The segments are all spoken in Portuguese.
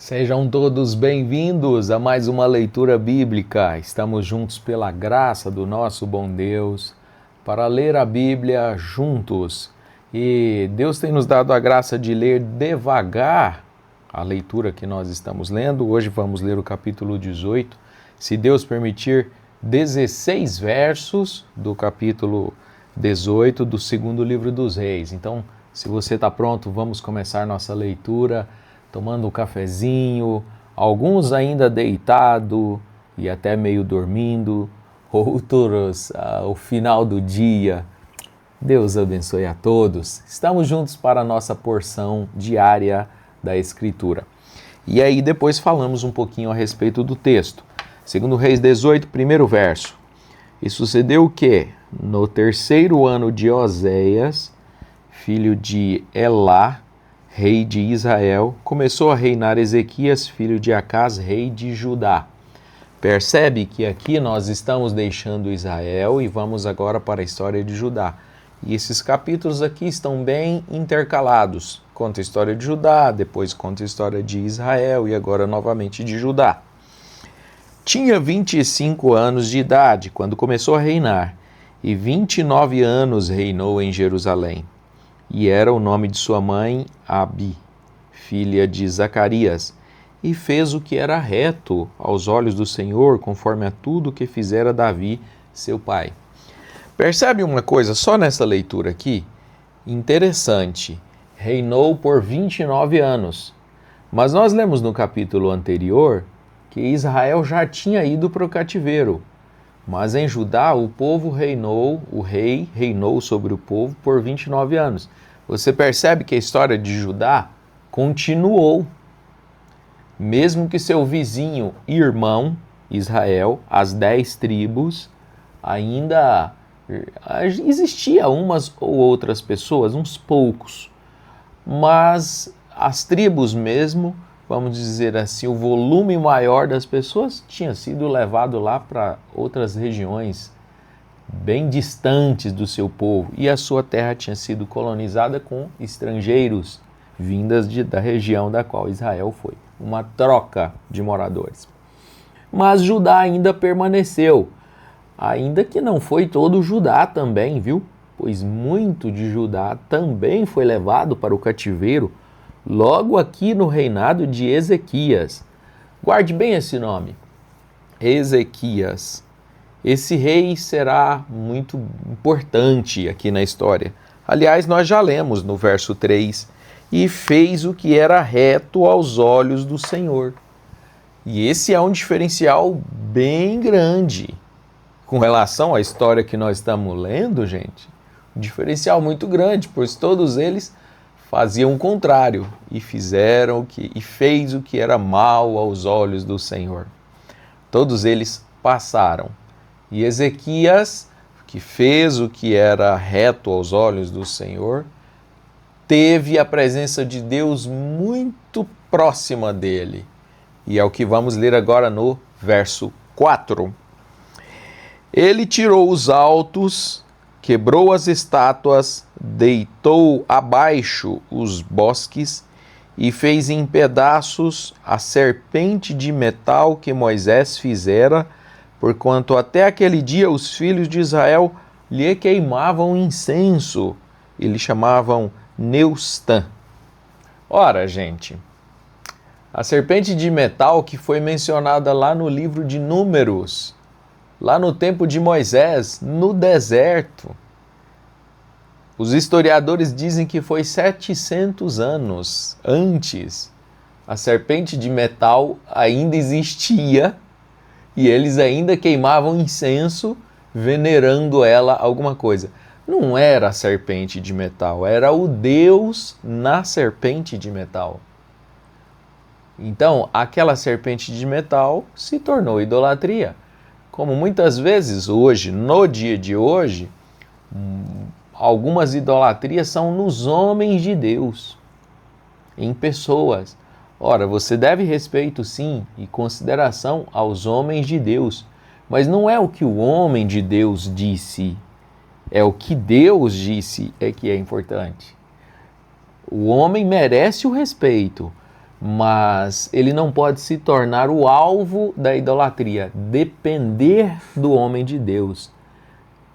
Sejam todos bem-vindos a mais uma leitura bíblica. Estamos juntos pela graça do nosso bom Deus para ler a Bíblia juntos. E Deus tem nos dado a graça de ler devagar a leitura que nós estamos lendo. Hoje vamos ler o capítulo 18. Se Deus permitir, 16 versos do capítulo 18 do segundo livro dos Reis. Então, se você está pronto, vamos começar nossa leitura tomando um cafezinho, alguns ainda deitado e até meio dormindo, outros ao final do dia. Deus abençoe a todos. Estamos juntos para a nossa porção diária da Escritura. E aí depois falamos um pouquinho a respeito do texto. Segundo Reis 18, primeiro verso. E sucedeu que, no terceiro ano de Oséias, filho de Elá, rei de Israel, começou a reinar Ezequias, filho de Acás, rei de Judá. Percebe que aqui nós estamos deixando Israel e vamos agora para a história de Judá. E esses capítulos aqui estão bem intercalados. Conta a história de Judá, depois conta a história de Israel e agora novamente de Judá. Tinha 25 anos de idade quando começou a reinar, e 29 anos reinou em Jerusalém. E era o nome de sua mãe Abi, filha de Zacarias, e fez o que era reto aos olhos do Senhor, conforme a tudo que fizera Davi, seu pai. Percebe uma coisa só nessa leitura aqui? Interessante. Reinou por 29 anos. Mas nós lemos no capítulo anterior que Israel já tinha ido para o cativeiro. Mas em Judá o povo reinou, o rei reinou sobre o povo por 29 anos. Você percebe que a história de Judá continuou. Mesmo que seu vizinho irmão, Israel, as 10 tribos, ainda existia umas ou outras pessoas, uns poucos. Mas as tribos mesmo, vamos dizer assim, o volume maior das pessoas tinha sido levado lá para outras regiões bem distantes do seu povo, e a sua terra tinha sido colonizada com estrangeiros vindas da região da qual Israel foi. Uma troca de moradores. Mas Judá ainda permaneceu, ainda que não foi todo Judá também, viu? Pois muito de Judá também foi levado para o cativeiro, logo aqui no reinado de Ezequias. Guarde bem esse nome, Ezequias. Esse rei será muito importante aqui na história. Aliás, nós já lemos no verso 3, e fez o que era reto aos olhos do Senhor. E esse é um diferencial bem grande com relação à história que nós estamos lendo, gente. Um diferencial muito grande, pois todos eles faziam o contrário e fez o que era mal aos olhos do Senhor. Todos eles passaram. E Ezequias, que fez o que era reto aos olhos do Senhor, teve a presença de Deus muito próxima dele. E é o que vamos ler agora no verso 4. Ele tirou os altos, quebrou as estátuas, deitou abaixo os bosques e fez em pedaços a serpente de metal que Moisés fizera, porquanto até aquele dia os filhos de Israel lhe queimavam incenso e lhe chamavam Neustã. Ora, gente, a serpente de metal que foi mencionada lá no livro de Números, lá no tempo de Moisés, no deserto, os historiadores dizem que foi 700 anos antes. A serpente de metal ainda existia e eles ainda queimavam incenso, venerando ela alguma coisa. Não era a serpente de metal, era o Deus na serpente de metal. Então, aquela serpente de metal se tornou idolatria. Como muitas vezes hoje, no dia de hoje, algumas idolatrias são nos homens de Deus, em pessoas. Ora, você deve respeito sim e consideração aos homens de Deus, mas não é o que o homem de Deus disse, é o que Deus disse é que é importante. O homem merece o respeito, mas ele não pode se tornar o alvo da idolatria, depender do homem de Deus,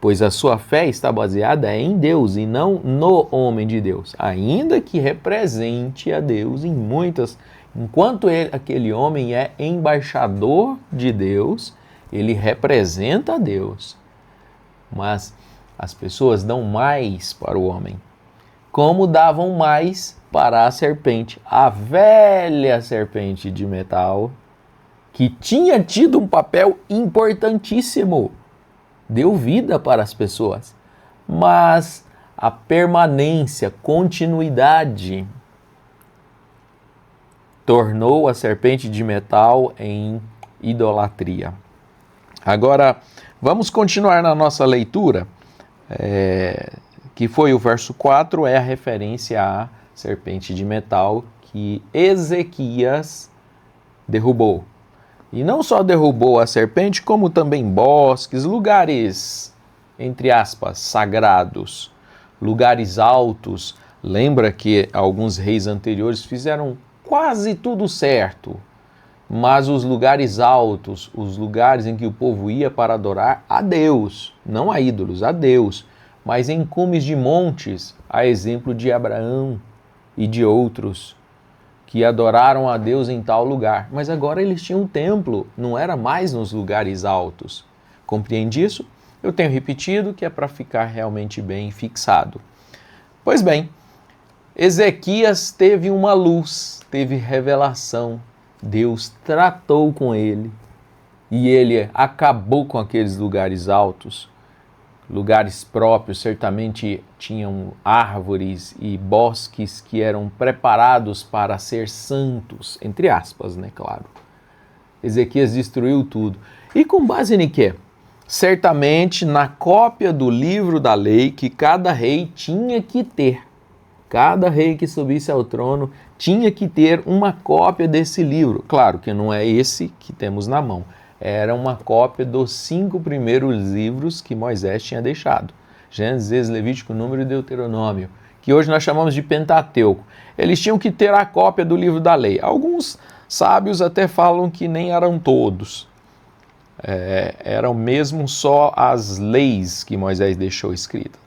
pois a sua fé está baseada em Deus e não no homem de Deus, ainda que represente a Deus em muitas. Enquanto aquele homem é embaixador de Deus, ele representa a Deus, mas as pessoas dão mais para o homem, como davam mais para a serpente, a velha serpente de metal, que tinha tido um papel importantíssimo, deu vida para as pessoas, mas a permanência, continuidade, tornou a serpente de metal em idolatria. Agora, vamos continuar na nossa leitura, que foi o verso 4, é a referência à serpente de metal que Ezequias derrubou. E não só derrubou a serpente, como também bosques, lugares, entre aspas, sagrados, lugares altos. Lembra que alguns reis anteriores fizeram quase tudo certo, mas os lugares altos, os lugares em que o povo ia para adorar a Deus, não a ídolos, a Deus, mas em cumes de montes, a exemplo de Abraão e de outros que adoraram a Deus em tal lugar. Mas agora eles tinham um templo, não era mais nos lugares altos. Compreende isso? Eu tenho repetido que é para ficar realmente bem fixado. Pois bem, Ezequias teve uma luz, teve revelação. Deus tratou com ele e ele acabou com aqueles lugares altos. Lugares próprios, certamente tinham árvores e bosques que eram preparados para ser santos, entre aspas, né, claro. Ezequias destruiu tudo. E com base em quê? Certamente na cópia do livro da lei que cada rei tinha que ter. Cada rei que subisse ao trono tinha que ter uma cópia desse livro. Claro que não é esse que temos na mão. Era uma cópia dos 5 primeiros livros que Moisés tinha deixado. Gênesis, Levítico, Número e Deuteronômio, que hoje nós chamamos de Pentateuco. Eles tinham que ter a cópia do livro da lei. Alguns sábios até falam que nem eram todos. Eram mesmo só as leis que Moisés deixou escritas.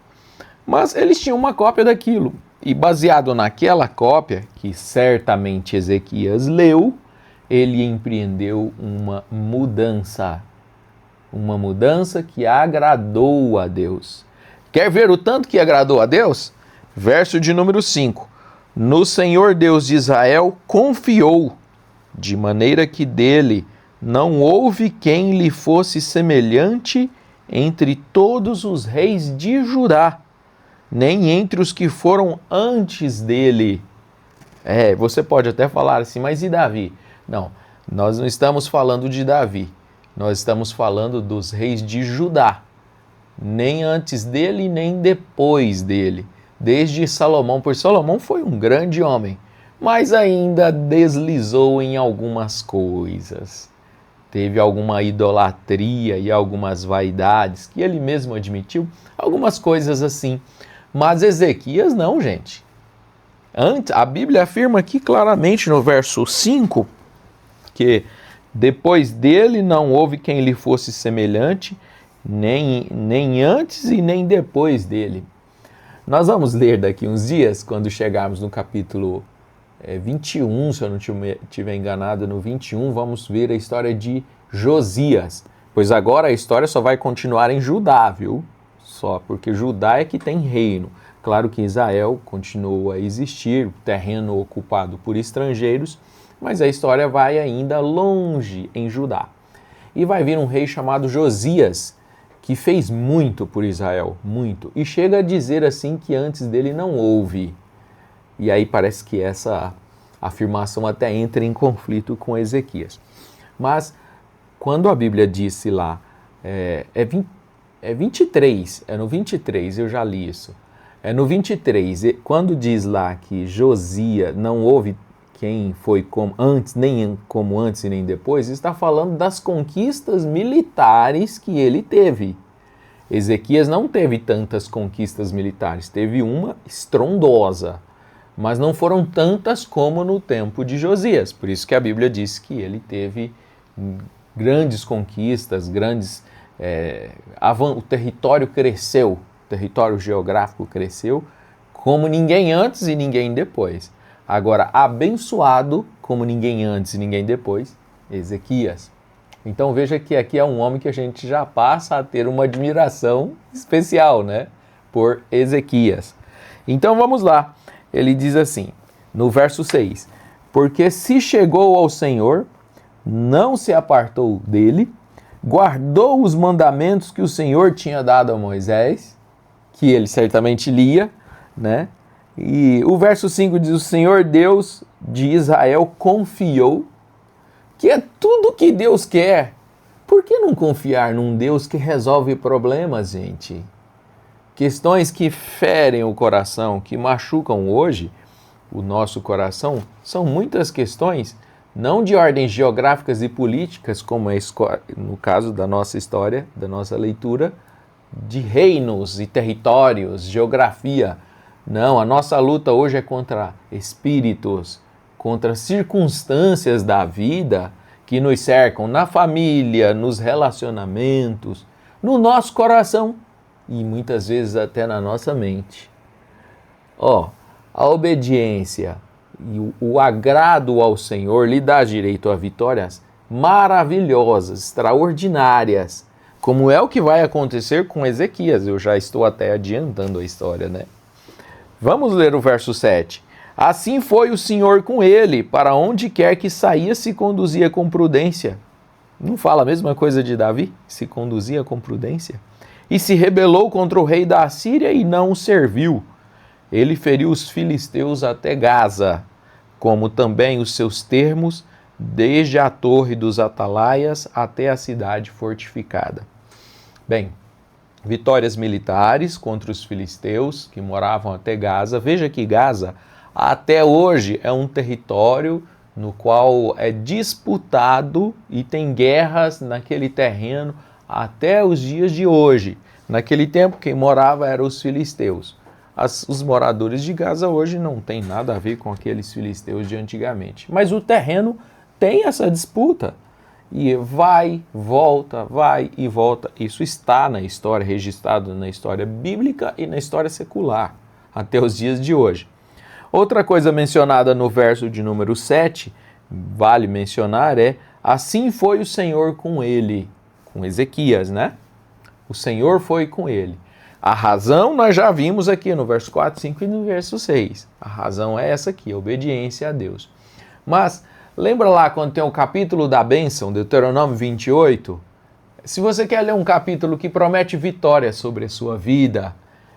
Mas eles tinham uma cópia daquilo. E baseado naquela cópia, que certamente Ezequias leu, ele empreendeu uma mudança que agradou a Deus. Quer ver o tanto que agradou a Deus? Verso de número 5. No Senhor Deus de Israel confiou, de maneira que dele não houve quem lhe fosse semelhante entre todos os reis de Judá, nem entre os que foram antes dele. Você pode até falar assim, mas e Davi? Não, nós não estamos falando de Davi, nós estamos falando dos reis de Judá, nem antes dele, nem depois dele, desde Salomão, pois Salomão foi um grande homem, mas ainda deslizou em algumas coisas, teve alguma idolatria e algumas vaidades, que ele mesmo admitiu, algumas coisas assim, mas Ezequias não, gente. A Bíblia afirma aqui claramente no verso 5, que depois dele não houve quem lhe fosse semelhante, nem antes e nem depois dele. Nós vamos ler daqui uns dias, quando chegarmos no capítulo 21, se eu não estiver enganado, no 21, vamos ver a história de Josias. Pois agora a história só vai continuar em Judá, viu? Só porque Judá é que tem reino. Claro que Israel continua a existir, terreno ocupado por estrangeiros, mas a história vai ainda longe em Judá. E vai vir um rei chamado Josias, que fez muito por Israel, muito. E chega a dizer assim que antes dele não houve. E aí parece que essa afirmação até entra em conflito com Ezequias. Mas quando a Bíblia disse lá, é 23, é no 23, eu já li isso. É no 23, quando diz lá que Josias não houve quem foi como antes, nem como antes e nem depois, está falando das conquistas militares que ele teve. Ezequias não teve tantas conquistas militares, teve uma estrondosa, mas não foram tantas como no tempo de Josias. Por isso que a Bíblia diz que ele teve grandes conquistas, o território cresceu, o território geográfico cresceu, como ninguém antes e ninguém depois. Agora, abençoado como ninguém antes e ninguém depois, Ezequias. Então veja que aqui é um homem que a gente já passa a ter uma admiração especial, né? Por Ezequias. Então vamos lá. Ele diz assim, no verso 6, porque se chegou ao Senhor, não se apartou dele, guardou os mandamentos que o Senhor tinha dado a Moisés, que ele certamente lia, né? E o verso 5 diz, o Senhor Deus de Israel confiou, que é tudo que Deus quer. Por que não confiar num Deus que resolve problemas, gente? Questões que ferem o coração, que machucam hoje o nosso coração, são muitas questões, não de ordens geográficas e políticas, como é no caso da nossa história, da nossa leitura, de reinos e territórios, geografia. Não, a nossa luta hoje é contra espíritos, contra circunstâncias da vida que nos cercam na família, nos relacionamentos, no nosso coração e muitas vezes até na nossa mente. A obediência e o agrado ao Senhor lhe dá direito a vitórias maravilhosas, extraordinárias, como é o que vai acontecer com Ezequias. Eu já estou até adiantando a história, né? Vamos ler o verso 7. Assim foi o Senhor com ele, para onde quer que saía se conduzia com prudência. Não fala a mesma coisa de Davi? Se conduzia com prudência? E se rebelou contra o rei da Assíria e não o serviu. Ele feriu os filisteus até Gaza, como também os seus termos, desde a torre dos atalaias até a cidade fortificada. Bem, vitórias militares contra os filisteus que moravam até Gaza. Veja que Gaza até hoje é um território no qual é disputado e tem guerras naquele terreno até os dias de hoje. Naquele tempo quem morava eram os filisteus. Os moradores de Gaza hoje não tem nada a ver com aqueles filisteus de antigamente. Mas o terreno tem essa disputa. E vai e volta. Isso está na história, registrado na história bíblica e na história secular, até os dias de hoje. Outra coisa mencionada no verso de número 7, vale mencionar, assim foi o Senhor com ele, com Ezequias, né? O Senhor foi com ele. A razão nós já vimos aqui no verso 4, 5 e no verso 6. A razão é essa aqui, obediência a Deus. Mas lembra lá quando tem o capítulo da bênção, Deuteronômio 28? Se você quer ler um capítulo que promete vitória sobre a sua vida,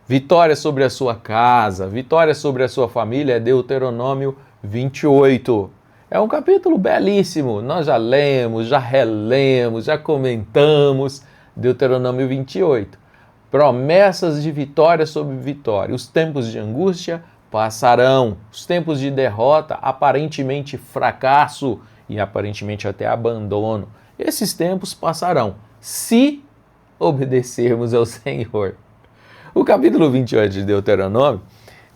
vitória sobre a sua casa, vitória sobre a sua família, é Deuteronômio 28. É um capítulo belíssimo, nós já lemos, já relemos, já comentamos Deuteronômio 28. Promessas de vitória sobre vitória. Os tempos de angústia passarão, os tempos de derrota, aparentemente fracasso e aparentemente até abandono. Esses tempos passarão, se obedecermos ao Senhor. O capítulo 28 de Deuteronômio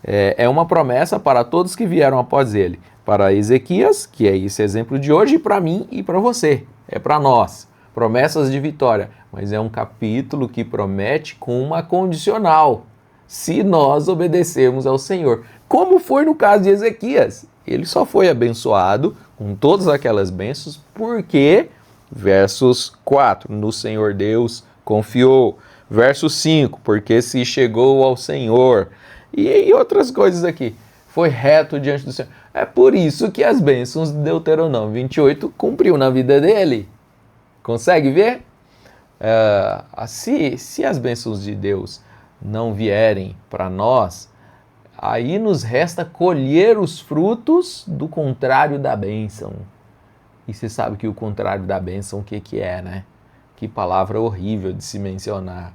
é uma promessa para todos que vieram após ele. Para Ezequias, que é esse exemplo de hoje, e para mim e para você. É para nós. Promessas de vitória. Mas é um capítulo que promete com uma condicional. Se nós obedecermos ao Senhor. Como foi no caso de Ezequias. Ele só foi abençoado com todas aquelas bênçãos porque, versos 4, no Senhor Deus confiou. Verso 5, porque se chegou ao Senhor. E outras coisas aqui. Foi reto diante do Senhor. É por isso que as bênçãos de Deuteronômio 28 cumpriu na vida dele. Consegue ver? Se as bênçãos de Deus não vierem para nós, aí nos resta colher os frutos do contrário da bênção. E você sabe que o contrário da bênção, o que é, né? Que palavra horrível de se mencionar.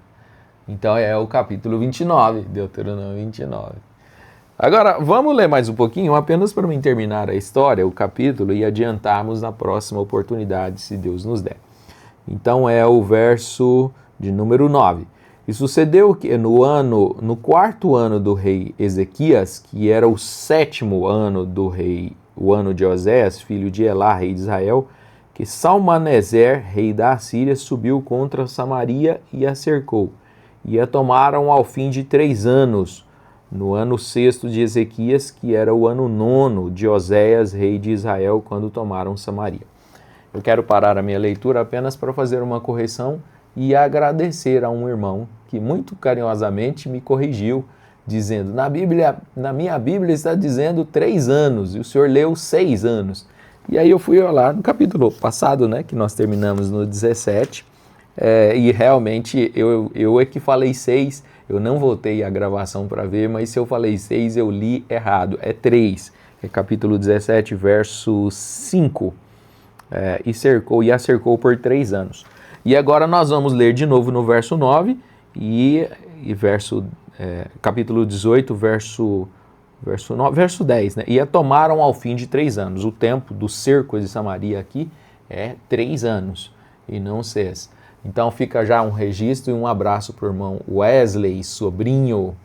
Então é o capítulo 29, Deuteronômio 29. Agora, vamos ler mais um pouquinho, apenas para mim terminar a história, o capítulo, e adiantarmos na próxima oportunidade, se Deus nos der. Então é o verso de número 9. E sucedeu que no quarto ano do rei Ezequias, que era o 7º ano do rei, o ano de Oséias, filho de Elá, rei de Israel, que Salmaneser, rei da Assíria, subiu contra Samaria e a cercou. E a tomaram ao fim de 3 anos, no ano 6º de Ezequias, que era o ano 9º de Oséias, rei de Israel, quando tomaram Samaria. Eu quero parar a minha leitura apenas para fazer uma correção e agradecer a um irmão que muito carinhosamente me corrigiu, dizendo, na minha Bíblia está dizendo 3 anos, e o senhor leu 6 anos. E aí eu fui lá no capítulo passado, né, que nós terminamos no 17, e realmente eu é que falei 6, eu não voltei a gravação para ver, mas se eu falei 6, eu li errado, é 3, é capítulo 17, verso 5, e a cercou por 3 anos. E agora nós vamos ler de novo no verso 9, capítulo 18, verso 10, né? E a tomaram ao fim de 3 anos. O tempo do cerco de Samaria aqui é 3 anos, e não 6. Então fica já um registro e um abraço para o irmão Wesley, sobrinho,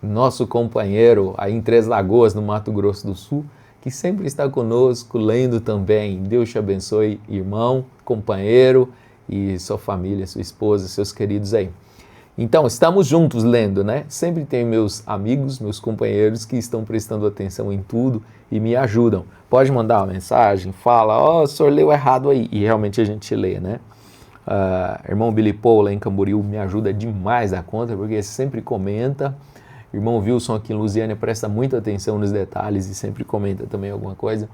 nosso companheiro aí em Três Lagoas, no Mato Grosso do Sul, que sempre está conosco, lendo também. Deus te abençoe, irmão, companheiro, e sua família, sua esposa, seus queridos aí. Então, estamos juntos lendo, né? Sempre tem meus amigos, meus companheiros que estão prestando atenção em tudo e me ajudam. Pode mandar uma mensagem, fala, o senhor leu errado aí. E realmente a gente lê, né? Irmão Billy Paul lá em Camboriú me ajuda demais a conta, porque sempre comenta. Irmão Wilson aqui em Lusiânia presta muita atenção nos detalhes e sempre comenta também alguma coisa.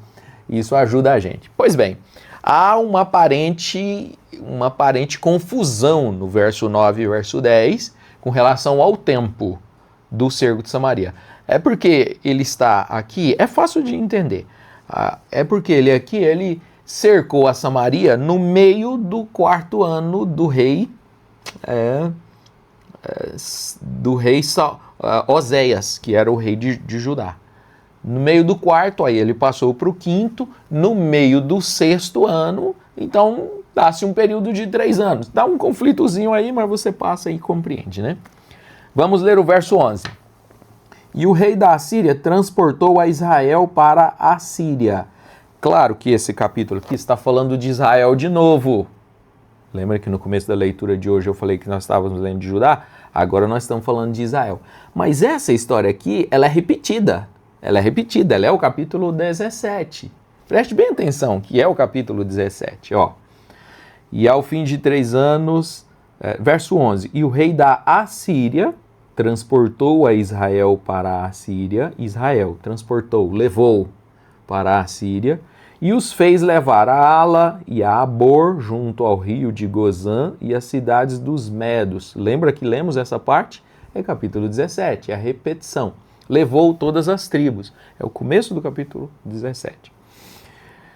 E isso ajuda a gente. Pois bem, há uma aparente confusão no verso 9 e verso 10 com relação ao tempo do cerco de Samaria. É porque ele está aqui, é fácil de entender, é porque ele cercou a Samaria no meio do 4º ano do rei Oséias, que era o rei de Judá. No meio do 4º, aí ele passou para o 5º, no meio do 6º ano, então dá-se um período de 3 anos. Dá um conflitozinho aí, mas você passa e compreende, né? Vamos ler o verso 11. E o rei da Assíria transportou a Israel para a Síria. Claro que esse capítulo aqui está falando de Israel de novo. Lembra que no começo da leitura de hoje eu falei que nós estávamos lendo de Judá? Agora nós estamos falando de Israel. Mas essa história aqui, ela é repetida, ela é o capítulo 17. Preste bem atenção, que é o capítulo 17, ó. E ao fim de 3 anos, verso 11, e o rei da Assíria transportou a Israel para a Assíria, levou para a Assíria, e os fez levar a Ala e a Abor, junto ao rio de Gozã, e as cidades dos Medos. Lembra que lemos essa parte? É capítulo 17, é a repetição. Levou todas as tribos. É o começo do capítulo 17.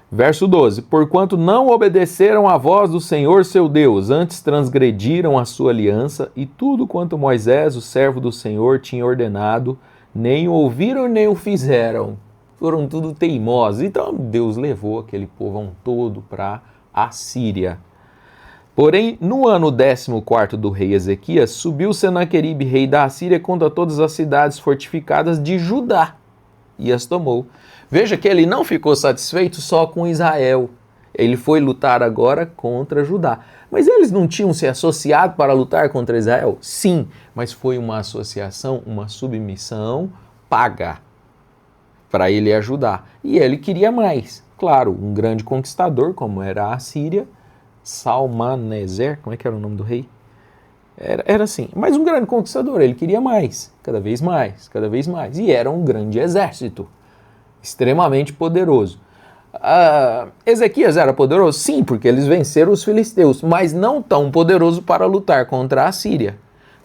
Verso 12. Porquanto não obedeceram à voz do Senhor seu Deus, antes transgrediram a sua aliança, e tudo quanto Moisés, o servo do Senhor, tinha ordenado, nem o ouviram nem o fizeram. Foram tudo teimosos. Então Deus levou aquele povão todo para a Síria. Porém, no ano 14º do rei Ezequias, subiu Senaqueribe, rei da Assíria, contra todas as cidades fortificadas de Judá, e as tomou. Veja que ele não ficou satisfeito só com Israel. Ele foi lutar agora contra Judá. Mas eles não tinham se associado para lutar contra Israel? Sim, mas foi uma associação, uma submissão paga para ele ajudar. E ele queria mais. Claro, um grande conquistador, como era a Assíria, Salmaneser, como é que era o nome do rei? Era assim, mas um grande conquistador, ele queria mais, cada vez mais, cada vez mais. E era um grande exército, extremamente poderoso. Ezequias era poderoso? Sim, porque eles venceram os filisteus, mas não tão poderoso para lutar contra a Síria.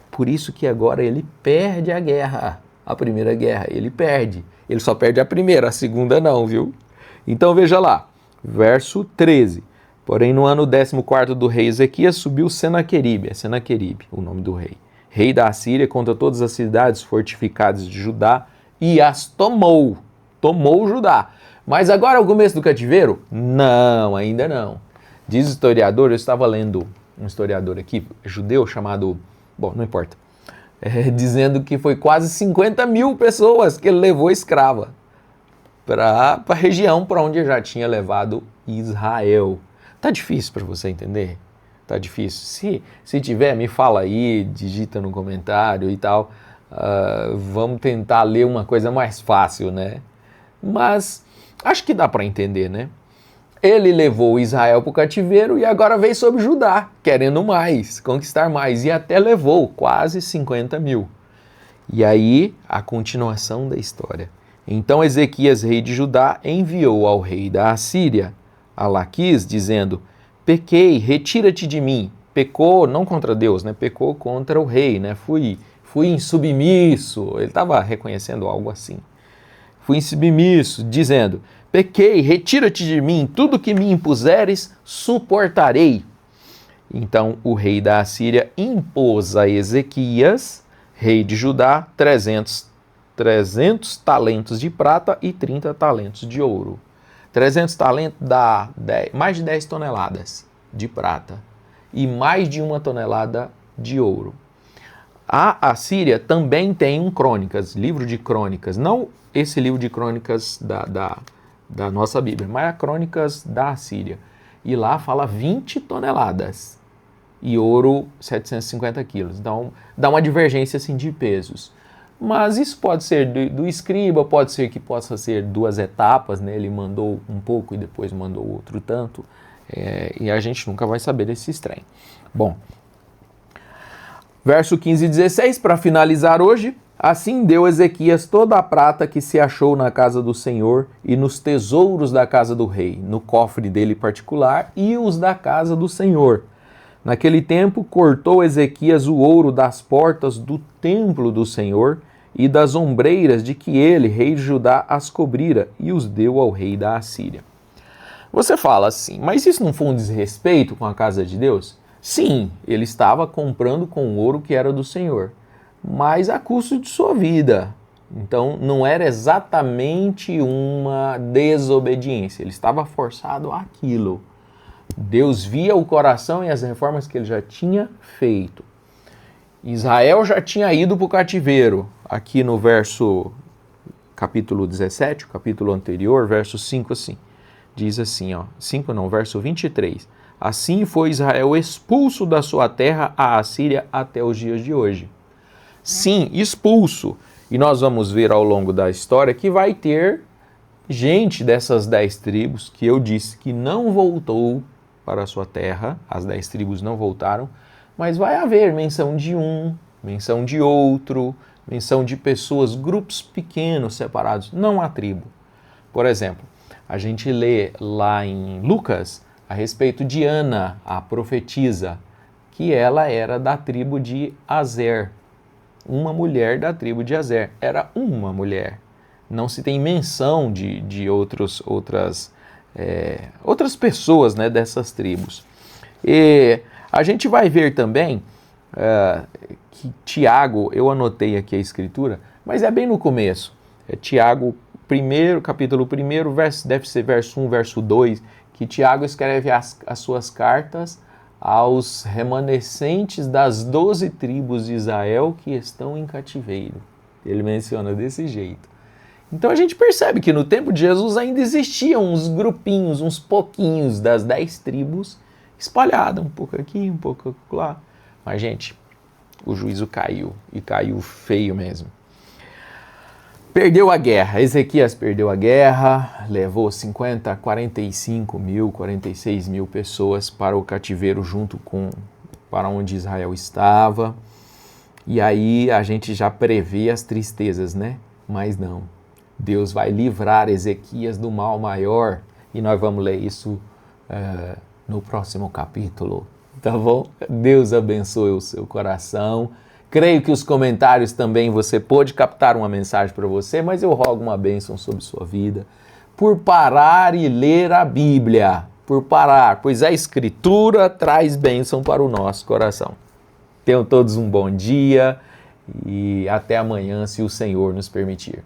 Por isso que agora ele perde a guerra, a primeira guerra, ele perde. Ele só perde a primeira, a segunda não, viu? Então veja lá, verso 13. Porém, no ano 14º do rei Ezequias, subiu Senaqueribe, é Senaqueribe o nome do rei, rei da Assíria, contra todas as cidades fortificadas de Judá, e as tomou Judá. Mas agora é o começo do cativeiro? Não, ainda não. Diz o historiador, eu estava lendo um historiador aqui, judeu, chamado bom, não importa, dizendo que foi quase 50 mil pessoas que ele levou escrava para a região para onde já tinha levado Israel. Tá difícil para você entender? Tá difícil? Se tiver, me fala aí, digita no comentário e tal. Vamos tentar ler uma coisa mais fácil, né? Mas acho que dá para entender, né? Ele levou Israel para o cativeiro e agora veio sobre Judá, querendo mais, conquistar mais, e até levou quase 50 mil. E aí, a continuação da história. Então Ezequias, rei de Judá, enviou ao rei da Assíria, a Laquis, dizendo: pequei, retira-te de mim. Pecou não contra Deus, né? Pecou contra o rei, né? Fui insubmisso. Ele estava reconhecendo algo assim. Fui insubmisso, dizendo: pequei, retira-te de mim, tudo que me impuseres, suportarei. Então o rei da Assíria impôs a Ezequias, rei de Judá, 300 talentos de prata e 30 talentos de ouro. 300 talentos dá mais de 10 toneladas de prata e mais de 1 tonelada de ouro. A Assíria também tem um crônicas, livro de crônicas, não esse livro de crônicas da nossa Bíblia, mas a crônicas da Assíria. E lá fala 20 toneladas e ouro 750 quilos. Então dá uma divergência assim, de pesos. Mas isso pode ser do escriba, pode ser que possa ser 2 etapas, né? Ele mandou um pouco e depois mandou outro tanto, e a gente nunca vai saber desse estranho. Bom, verso 15 e 16, para finalizar hoje: assim deu Ezequias toda a prata que se achou na casa do Senhor e nos tesouros da casa do rei, no cofre dele particular e os da casa do Senhor. Naquele tempo cortou Ezequias o ouro das portas do templo do Senhor e das ombreiras de que ele, rei de Judá, as cobrira, e os deu ao rei da Assíria. Você fala assim, mas isso não foi um desrespeito com a casa de Deus? Sim, ele estava comprando com o ouro que era do Senhor, mas a custo de sua vida. Então não era exatamente uma desobediência, ele estava forçado àquilo. Deus via o coração e as reformas que ele já tinha feito. Israel já tinha ido para o cativeiro. Aqui no capítulo 17, o capítulo anterior, verso 5 assim. Diz assim, verso 23. Assim foi Israel expulso da sua terra, a Assíria, até os dias de hoje. Sim, expulso. E nós vamos ver ao longo da história que vai ter gente dessas 10 tribos que eu disse que não voltou para a sua terra, as 10 tribos não voltaram, mas vai haver menção de um, menção de outro, menção de pessoas, grupos pequenos separados, não a tribo. Por exemplo, a gente lê lá em Lucas a respeito de Ana, a profetisa, que ela era da tribo de Aser, uma mulher da tribo de Aser, era uma mulher. Não se tem menção de outras pessoas, né, dessas tribos. E a gente vai ver também que Tiago, eu anotei aqui a escritura, mas é bem no começo. É Tiago, capítulo 1, deve ser verso 1, verso 2, que Tiago escreve as suas cartas aos remanescentes das 12 tribos de Israel que estão em cativeiro. Ele menciona desse jeito. Então a gente percebe que no tempo de Jesus ainda existiam uns grupinhos, uns pouquinhos das 10 tribos espalhadas, um pouco aqui, um pouco lá. Mas, gente, o juízo caiu, e caiu feio mesmo. Perdeu a guerra, Ezequias perdeu a guerra, levou 46 mil pessoas para o cativeiro para onde Israel estava. E aí a gente já prevê as tristezas, né? Mas não. Deus vai livrar Ezequias do mal maior, e nós vamos ler isso no próximo capítulo, tá bom? Deus abençoe o seu coração. Creio que os comentários também você pôde captar uma mensagem para você, mas eu rogo uma bênção sobre sua vida, por parar e ler a Bíblia, por parar, pois a Escritura traz bênção para o nosso coração. Tenham todos um bom dia e até amanhã, se o Senhor nos permitir.